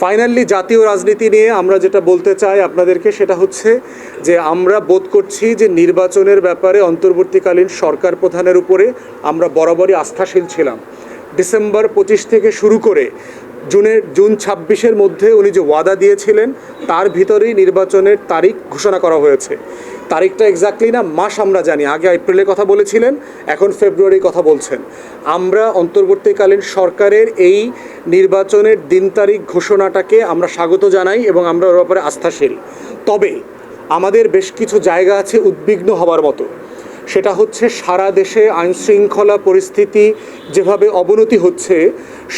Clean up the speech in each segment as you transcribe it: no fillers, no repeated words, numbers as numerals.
Finally জাতীয় রাজনীতি নিয়ে আমরা যেটা বলতে চাই আপনাদেরকে সেটা হচ্ছে যে আমরা বোধ করছি যে নির্বাচনের ব্যাপারে অন্তর্বর্তীকালীন সরকার প্রধানের উপরে আমরা বরাবরই আস্থাশীল ছিলাম। ডিসেম্বর 25 থেকে শুরু করে জুন 26-এর মধ্যে উনি যে ওয়াদা দিয়েছিলেন তার ভিতরেই নির্বাচনের তারিখ ঘোষণা করা হয়েছে। তারিখটা এক্স্যাক্টলি না, মাস আমরা জানি, আগে এপ্রিলের কথা বলেছিলেন, এখন ফেব্রুয়ারির কথা বলছেন। আমরা অন্তর্বর্তীকালীন সরকারের এই নির্বাচনের দিন তারিখ ঘোষণাটাকে আমরা স্বাগত জানাই এবং আমরা ওর ব্যাপারে আস্থাশীল। তবে আমাদের বেশ কিছু জায়গা আছে উদ্বিগ্ন হবার মতো। সেটা হচ্ছে সারা দেশে আইনশৃঙ্খলা পরিস্থিতি যেভাবে অবনতি হচ্ছে,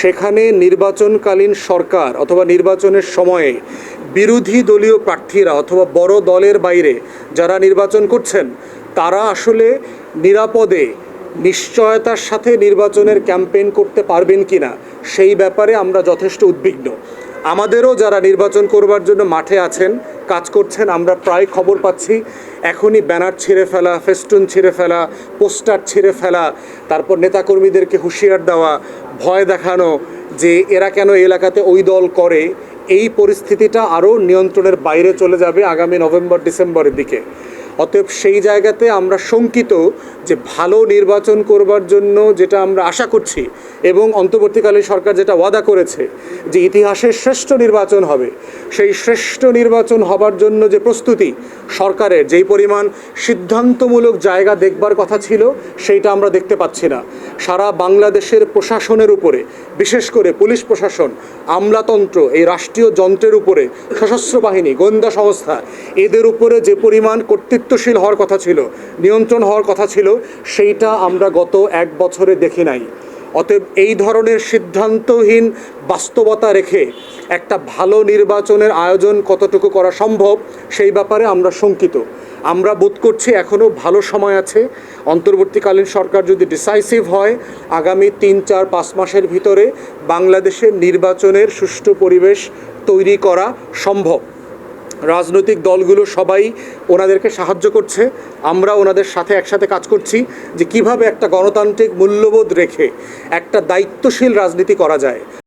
সেখানে নির্বাচনকালীন সরকার অথবা নির্বাচনের সময়ে বিরোধী দলীয় প্রার্থীরা অথবা বড় দলের বাইরে যারা নির্বাচন করছেন তারা আসলে নিরাপদে নিশ্চয়তার সাথে নির্বাচনের ক্যাম্পেইন করতে পারবেন কি না সেই ব্যাপারে আমরা যথেষ্ট উদ্বিগ্ন। আমাদেরও যারা নির্বাচন করবার জন্য মাঠে আছেন, কাজ করছেন, আমরা প্রায় খবর পাচ্ছি এখনই ব্যানার ছিঁড়ে ফেলা, ফেস্টুন ছিঁড়ে ফেলা, পোস্টার ছিঁড়ে ফেলা, তারপর নেতাকর্মীদেরকে হুঁশিয়ার দেওয়া, ভয় দেখানো যে এরা কেন এলাকাতে ওই দল করে। এই পরিস্থিতিটা আরও নিয়ন্ত্রণের বাইরে চলে যাবে আগামী নভেম্বর ডিসেম্বরের দিকে। অতএব সেই জায়গাতে আমরা শঙ্কিত যে ভালো নির্বাচন করবার জন্য যেটা আমরা আশা করছি এবং অন্তর্বর্তীকালীন সরকার যেটা ওয়াদা করেছে যে ইতিহাসের শ্রেষ্ঠ নির্বাচন হবে, সেই শ্রেষ্ঠ নির্বাচন হবার জন্য যে প্রস্তুতি সরকারের, যেই পরিমাণ সিদ্ধান্তমূলক জায়গা দেখবার কথা ছিল সেইটা আমরা দেখতে পাচ্ছি না। সারা বাংলাদেশের প্রশাসনের উপরে, বিশেষ করে পুলিশ প্রশাসন, আমলাতন্ত্র, এই রাষ্ট্রীয় যন্ত্রের উপরে, সশস্ত্র বাহিনী, গোয়েন্দা সংস্থা, এদের উপরে যে পরিমাণ কর্তৃত্বশীল হওয়ার কথা ছিল, নিয়ন্ত্রণ হওয়ার কথা ছিল, সেইটা আমরা গত 1 বছরে দেখি নাই। অতএব এই ধরনের সিদ্ধান্তহীন বাস্তবতা রেখে একটা ভালো নির্বাচনের আয়োজন কতটুকু করা সম্ভব সেই ব্যাপারে আমরা শঙ্কিত। আমরা বোধ করছি এখনও ভালো সময় আছে। অন্তর্বর্তীকালীন সরকার যদি ডিসাইসিভ হয়, আগামী 3-4-5 মাসের ভিতরে বাংলাদেশের নির্বাচনের সুষ্ঠু পরিবেশ তৈরি করা সম্ভব। রাজনৈতিক দলগুলো সবাই ওনাদেরকে সাহায্য করছে, আমরা ওনাদের সাথে একসাথে কাজ করছি যে কিভাবে একটা গণতান্ত্রিক মূল্যবোধ রেখে একটা দায়িত্বশীল রাজনীতি করা যায়।